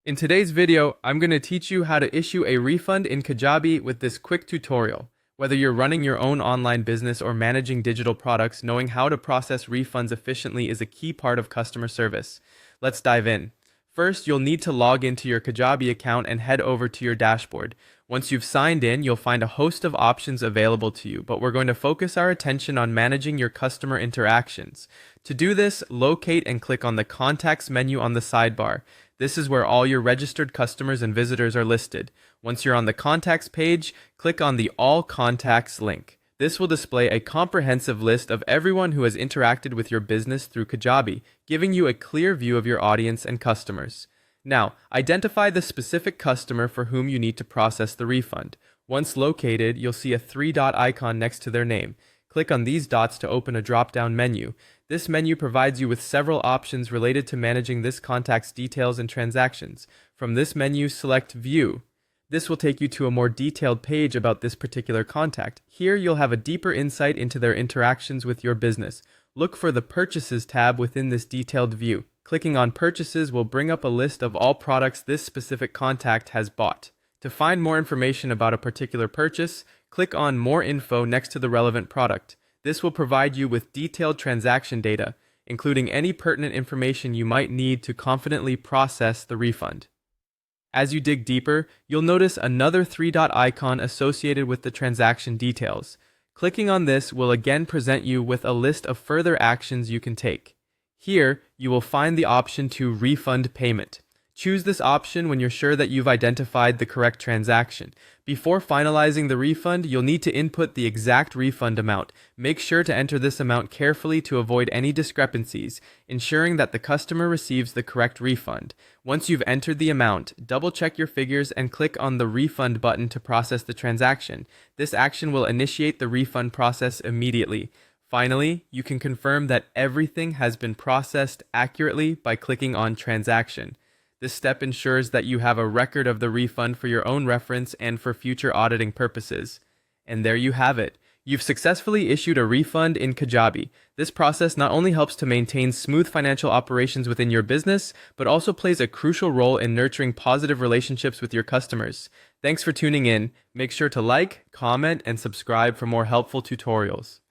In today's video, I'm going to teach you how to issue a refund in Kajabi with this quick tutorial. Whether you're running your own online business or managing digital products, knowing how to process refunds efficiently is a key part of customer service. Let's dive in. First, you'll need to log into your Kajabi account and head over to your dashboard. Once you've signed in, you'll find a host of options available to you, but we're going to focus our attention on managing your customer interactions. To do this, locate and click on the Contacts menu on the sidebar. This is where all your registered customers and visitors are listed. Once you're on the Contacts page, click on the All Contacts link. This will display a comprehensive list of everyone who has interacted with your business through Kajabi, giving you a clear view of your audience and customers. Now, identify the specific customer for whom you need to process the refund. Once located, you'll see a three-dot icon next to their name. Click on these dots to open a drop-down menu. This menu provides you with several options related to managing this contact's details and transactions. From this menu, select View. This will take you to a more detailed page about this particular contact. Here, you'll have a deeper insight into their interactions with your business. Look for the Purchases tab within this detailed view. Clicking on Purchases will bring up a list of all products this specific contact has bought. To find more information about a particular purchase, click on More Info next to the relevant product. This will provide you with detailed transaction data, including any pertinent information you might need to confidently process the refund. As you dig deeper, you'll notice another three-dot icon associated with the transaction details. Clicking on this will again present you with a list of further actions you can take. Here, you will find the option to refund payment. Choose this option when you're sure that you've identified the correct transaction. Before finalizing the refund, you'll need to input the exact refund amount. Make sure to enter this amount carefully to avoid any discrepancies, ensuring that the customer receives the correct refund. Once you've entered the amount, double-check your figures and click on the Refund button to process the transaction. This action will initiate the refund process immediately. Finally, you can confirm that everything has been processed accurately by clicking on Transaction. This step ensures that you have a record of the refund for your own reference and for future auditing purposes. And there you have it. You've successfully issued a refund in Kajabi. This process not only helps to maintain smooth financial operations within your business, but also plays a crucial role in nurturing positive relationships with your customers. Thanks for tuning in. Make sure to like, comment, and subscribe for more helpful tutorials.